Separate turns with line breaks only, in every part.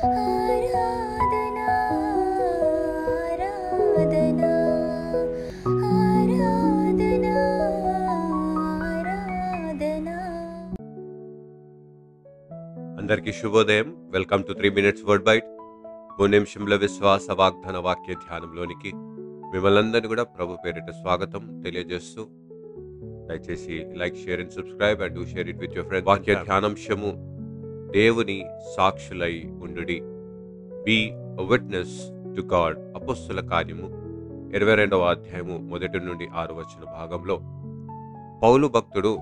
ఆరాధనా ఆరాధనా ఆరాధనా ఆరాధనా.
అందరికీ శుభోదయం. Welcome to 3 Minutes word bite. 3 నిమిషంల విశ్వాస వాగ్దాన వాక్య ధ్యానంలోనికి మిమ్మల్ని అందరినీ కూడా ప్రభు పేరిట స్వాగతం తెలియజేస్తూ, దయచేసి like, share and subscribe and do share it with your friends. వాక్య ధ్యానాంశము, దేవుని సాక్షులై ఉండుడి. Be a witness to God. అపొస్తలుల కార్యము 22వ అధ్యాయము 1 నుండి 6 వచన భాగంలో పౌలు భక్తుడు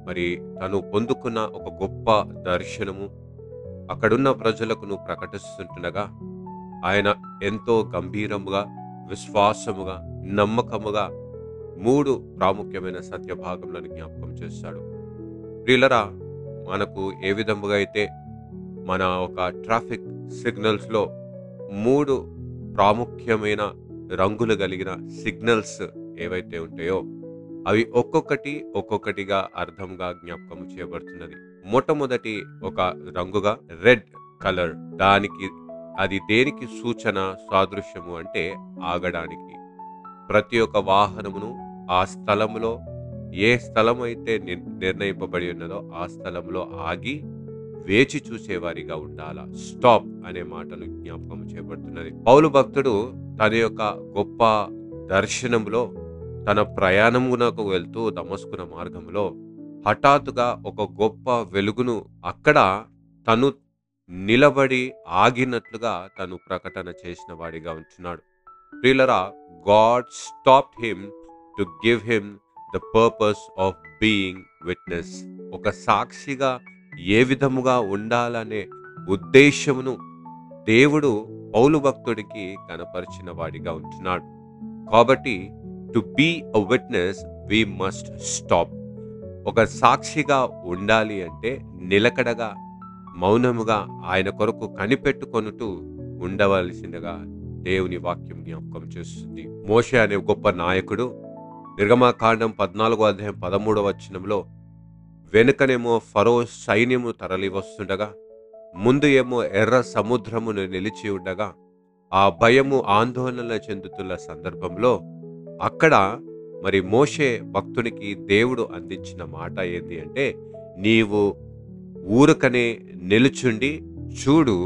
మరి తను పొందుకున్న ఒక గొప్ప దర్శనము అక్కడున్న ప్రజలకు ప్రకటిస్తుండగా ఆయన ఎంతో గంభీరముగా, విశ్వాసముగా, నమ్మకముగా 3 ప్రాముఖ్యమైన సత్యభాగములను జ్ఞాపకం చేస్తాడు. ప్రియులరా, మనకు ఏ విధముగా అయితే మన ఒక ట్రాఫిక్ సిగ్నల్స్లో 3 ప్రాముఖ్యమైన రంగులు కలిగిన సిగ్నల్స్ ఏవైతే ఉంటాయో అవి ఒక్కొక్కటిగా అర్థంగా జ్ఞాపకం చేయబడుతున్నది. మొట్టమొదటి ఒక రంగుగా రెడ్ కలర్, అది దేనికి సూచన, సాదృశ్యము అంటే ఆగడానికి. ప్రతి ఒక్క వాహనమును ఆ స్థలంలో, ఏ స్థలం అయితే నిర్ణయింపబడి ఉన్నదో ఆ స్థలంలో ఆగి వేచి చూసేవారిగా ఉండాలా. స్టాప్ అనే మాటలు జ్ఞాపకం చేయబడుతున్నది. పౌలు భక్తుడు తన యొక్క గొప్ప దర్శనంలో తన ప్రయాణమునకు వెళ్తూ దమస్కున మార్గంలో హఠాత్తుగా ఒక గొప్ప వెలుగును అక్కడ తను నిలబడి ఆగినట్లుగా తను ప్రకటన చేసిన వాడిగా ఉంటున్నాడు. ప్రియులరా, God stopped him to give him the purpose of being witness. ఒక సాక్షిగా ఏ విధముగా ఉండాలనే ఉద్దేశమును దేవుడు పౌలు భక్తుడికి కనపరిచిన వాడిగా ఉంటున్నాడు. కాబట్టి to be a witness we must stop. ఒక సాక్షిగా ఉండాలి అంటే నిలకడగా, మౌనముగా ఆయన కొరకు కనిపెట్టుకొనుటూ ఉండవలసిందిగా దేవుని వాక్యం జ్ఞాపకం చేస్తుంది. మోషే అనే గొప్ప నాయకుడు నిర్గమకాండం 14వ అధ్యాయం 13వ వచనంలో వెనుకనేమో ఫరో సైన్యము తరలి వస్తుండగా, ముందు ఏమో ఎర్ర సముద్రమును నిలిచి ఉండగా, ఆ భయము ఆందోళన చెందుతున్న సందర్భంలో అక్కడ మరి మోషే భక్తునికి దేవుడు అందించిన మాట ఏంటి అంటే, నీవు ఊరకనే నిలుచుండి చూడు,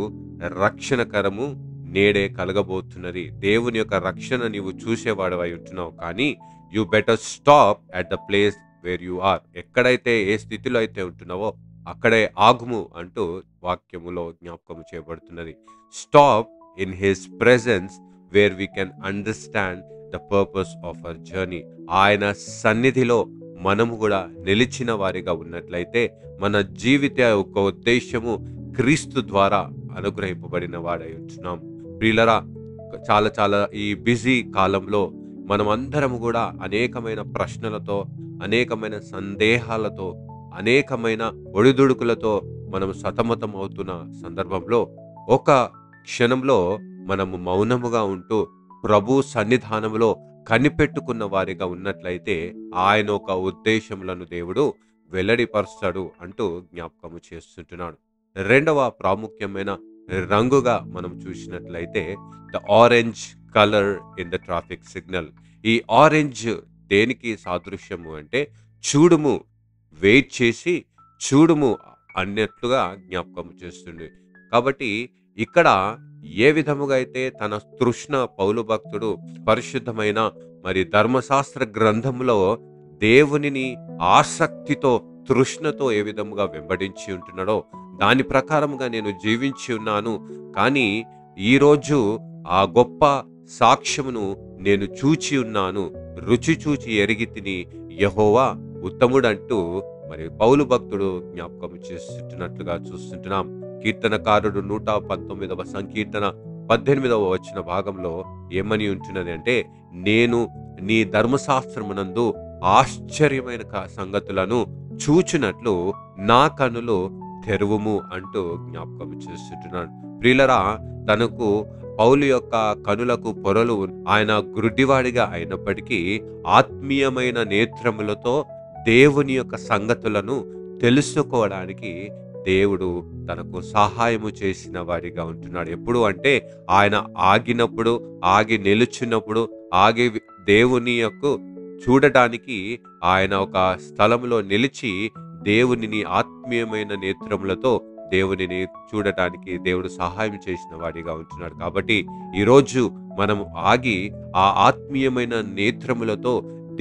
రక్షణకరము నేడే కలగబోతున్నది. దేవుని యొక్క రక్షణ నీవు చూసేవాడవై ఉంటున్నావు, కానీ you better stop at the place where you are. ఎక్కడైతే, ఏ స్థితిలో అయితే ఉంటున్నావో అక్కడే ఆగుము అంటూ వాక్యములో జ్ఞాపకం చేయబడుతున్నది. Stop in his presence where we can understand the purpose of our journey. ఆయన సన్నిధిలో మనము కూడా నిలిచిన వారిగా ఉన్నట్లయితే మన జీవిత యొక్క ఉద్దేశము క్రీస్తు ద్వారా అనుగ్రహింపబడిన వాడై ఉంటున్నాం. ప్రియులరా, చాలా ఈ బిజీ కాలంలో మనం అందరము కూడా అనేకమైన ప్రశ్నలతో, అనేకమైన సందేహాలతో, అనేకమైన ఒడిదుడుకులతో మనం సతమతం అవుతున్న సందర్భంలో ఒక క్షణంలో మనము మౌనముగా ఉంటూ ప్రభు సన్నిధానంలో కనిపెట్టుకున్న వారిగా ఉన్నట్లయితే ఆయన ఒక ఉద్దేశములను దేవుడు వెల్లడిపరుస్తాడు అంటూ జ్ఞాపకము చేస్తుంటున్నాడు. రెండవ ప్రాముఖ్యమైన రంగుగా మనం చూసినట్లయితే the orange colour in the traffic signal. ఈ ఆరెంజ్ దేనికి సాదృశ్యము అంటే చూడుము, వెయిట్ చేసి చూడుము అన్నట్లుగా జ్ఞాపకం చేస్తుంది. కాబట్టి ఇక్కడ ఏ విధముగా అయితే తన తృష్ణ పౌలు భక్తుడు పరిశుద్ధమైన మరి ధర్మశాస్త్ర గ్రంథంలో దేవునిని ఆసక్తితో, తృష్ణతో ఏ విధముగా వెంబడించి ఉంటున్నాడో దాని ప్రకారముగా నేను జీవించి ఉన్నాను, కానీ ఈరోజు ఆ గొప్ప సాక్ష్యమును నేను చూచి ఉన్నాను, రుచి చూచి ఎరిగి తిని యెహోవా ఉత్తముడంటూ మరి పౌలు భక్తుడు జ్ఞాపకం చేస్తున్నట్లుగా చూస్తుంటున్నాం. కీర్తనకారుడు 119వ సంకీర్తన 18వ వచన భాగంలో ఏమని ఉంటున్నది అంటే, నేను నీ ధర్మశాస్త్రమునందు ఆశ్చర్యమైన సంగతులను చూచినట్లు నా కనులు తెరువుము అంటూ జ్ఞాపకం చేస్తుంటున్నాడు. ప్రియులరా, తనకు పౌలు యొక్క కనులకు పొరలు, ఆయన గుడ్డివాడిగా అయినప్పటికీ ఆత్మీయమైన నేత్రములతో దేవుని యొక్క సంగతులను తెలుసుకోవడానికి దేవుడు తనకు సహాయము చేసిన వాడిగా ఉంటున్నాడు. ఎప్పుడు అంటే ఆయన ఆగినప్పుడు, ఆగి నిలుచున్నప్పుడు, ఆగి దేవుని యొక్క చూడటానికి ఆయన ఒక స్థలంలో నిలిచి దేవునిని ఆత్మీయమైన నేత్రములతో దేవునిని చూడటానికి దేవుడు సహాయం చేసిన వాడిగా ఉంటున్నాడు. కాబట్టి ఈరోజు మనం ఆగి ఆ ఆత్మీయమైన నేత్రములతో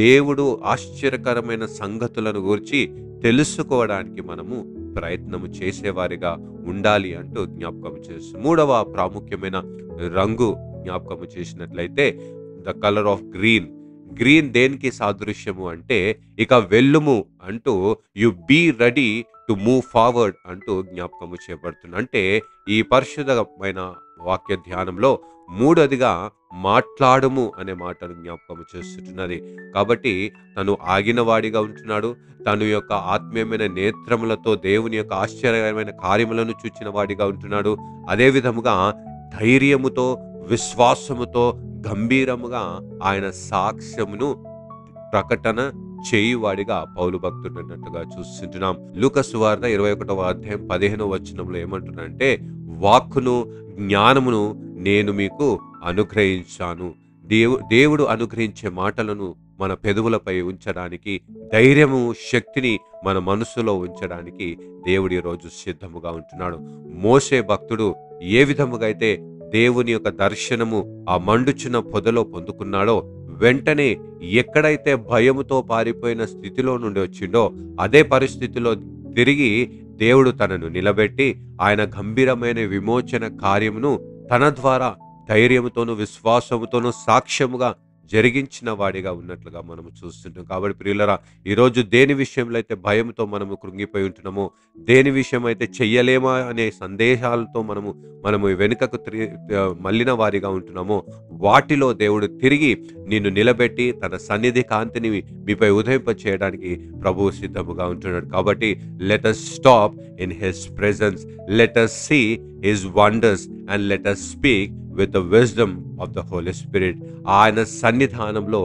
దేవుడు ఆశ్చర్యకరమైన సంగతులను గురించి తెలుసుకోవడానికి మనము ప్రయత్నము చేసేవారిగా ఉండాలి అంటూ జ్ఞాపకం చేస్తూ మూడవ ప్రాముఖ్యమైన రంగు జ్ఞాపకము చేసినట్లయితే the colour of green. Green దేనికి సాదృశ్యము అంటే ఇక వెళ్ళుము అంటూ you be ready to move forward అంటూ జ్ఞాపకము చేయబడుతుంది. అంటే ఈ పరిశుద్ధమైన వాక్య ధ్యానంలో మూడోదిగా మాట్లాడుము అనే మాటను జ్ఞాపకము చేస్తున్నది. కాబట్టి తను ఆగిన వాడిగా ఉంటున్నాడు. తను యొక్క ఆత్మీయమైన నేత్రములతో దేవుని యొక్క ఆశ్చర్యకరమైన కార్యములను చూచిన వాడిగా ఉంటున్నాడు. అదే విధముగా ధైర్యముతో, విశ్వాసముతో, గంభీరముగా ఆయన సాక్ష్యమును ప్రకటన చేయువాడిగా పౌలు భక్తుడు అన్నట్టుగా చూస్తుంటున్నాం. లూకా సువార్త 21వ అధ్యాయం 15వ వచనంలో ఏమంటున్నాడంటే, వాక్కును జ్ఞానమును నేను మీకు అనుగ్రహించాను. దేవుడు అనుగ్రహించే మాటలను మన పెదవులపై ఉంచడానికి, ధైర్యము, శక్తిని మన మనసులో ఉంచడానికి దేవుడి రోజు సిద్ధముగా ఉంటున్నాడు. మోషే భక్తుడు ఏ విధముగా అయితే దేవుని యొక్క దర్శనము ఆ మండుచున్న పొదలో పొందుకున్నాడో, వెంటనే ఎక్కడైతే భయముతో పారిపోయిన స్థితిలో నుండి వచ్చిండో అదే పరిస్థితిలో తిరిగి దేవుడు తనను నిలబెట్టి ఆయన గంభీరమైన విమోచన కార్యమును తన ద్వారా ధైర్యముతోనూ విశ్వాసముతోనూ సాక్ష్యముగా జరిగించిన వాడిగా ఉన్నట్లుగా మనము చూస్తుంటాం. కాబట్టి ప్రియులరా, ఈరోజు దేని విషయంలో అయితే భయంతో మనము కృంగిపోయి ఉంటున్నామో, దేని విషయం అయితే చెయ్యలేమా అనే సందేహాలతో మనము వెనుకకు మళ్ళిన వారిగా ఉంటున్నామో, వాటిలో దేవుడు తిరిగి నిన్ను నిలబెట్టి తన సన్నిధి కాంతిని మీపై ఉదయింప చేయడానికి ప్రభువు సిద్ధముగా ఉంటున్నాడు. కాబట్టి let us stop in his presence, let us see his wonders and let us speak with the wisdom of the Holy Spirit. ఆయన సన్నిధానంలో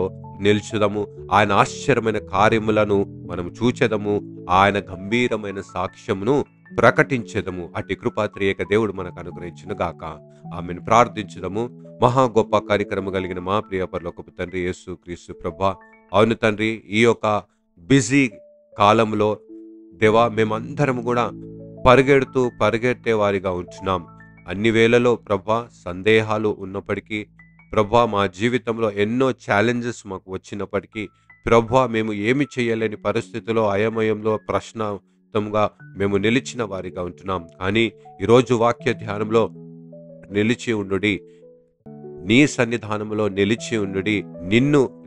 నిల్చుదము, ఆయన ఆశ్చర్యమైన కార్యములను మనం చూచెదము, ఆయన గంభీరమైన సాక్ష్యమును ప్రకటించెదము. అట్టి కృపా త్రియేక దేవుడు మనకు అనుగ్రహించును గాక. ఆమెను ప్రార్థించుదము. మహా గొప్ప కార్యక్రమం కలిగిన మా ప్రియ పరలోకపు తండ్రి యేసు క్రీస్తు ప్రభా, అవును తండ్రి, ఈ యొక్క బిజీ కాలంలో దేవా మేమందరం కూడా పరిగెట్టే వారిగా ఉంటున్నాం. అన్ని వేళలో ప్రభా సందేహాలు ఉన్నప్పటికీ, ప్రభా మా జీవితంలో ఎన్నో ఛాలెంజెస్ మాకు వచ్చినప్పటికీ, ప్రభా మేము ఏమి చేయలేని పరిస్థితిలో, అయమయంలో, ప్రశ్నార్థంగా మేము నిలిచిన వారిగా ఉంటున్నాం. కానీ ఈరోజు వాక్య ధ్యానంలో నిలిచి ఉండుడి, నీ సన్నిధానంలో నిలిచి ఉండుడి,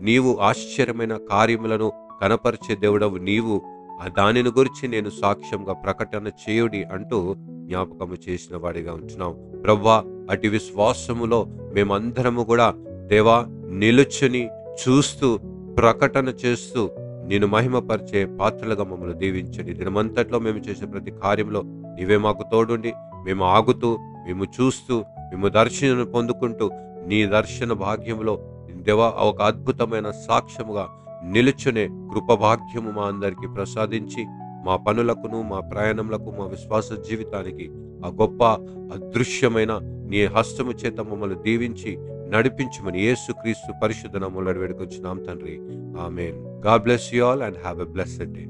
నీవు ఆశ్చర్యమైన కార్యములను కనపరిచే దేవుడవు నీవు, దానిని గురించి నేను సాక్ష్యంగా ప్రకటన చేయుడి అంటూ జ్ఞాపకము చేసిన వాడిగా ఉంటున్నాం. ప్రభువా, అటు విశ్వాసములో మేమందరము కూడా దేవా నిలుచుని చూస్తూ ప్రకటన చేస్తూ నేను మహిమపరిచే పాత్రలుగా మమ్మల్ని దీవించండి. దినమంతట్లో మేము చేసే ప్రతి కార్యంలో నీవే మాకు తోడుండి, మేము ఆగుతూ, మేము చూస్తూ, మేము దర్శనం పొందుకుంటూ నీ దర్శన భాగ్యములో దేవా ఒక అద్భుతమైన సాక్ష్యముగా నిలుచునే కృపభాగ్యము మా అందరికీ ప్రసాదించి, మా పనులకును, మా ప్రయాణములకు, మా విశ్వాస జీవితానికి ఆ గొప్ప అదృశ్యమైన నీ హస్తము చేత మమ్మల్ని దీవించి నడిపించమని యేసుక్రీస్తు పరిశుద్ధ నామములో వేడుకొంచున్నాం తండ్రి. ఆమేన్. God bless you all and have a blessed day.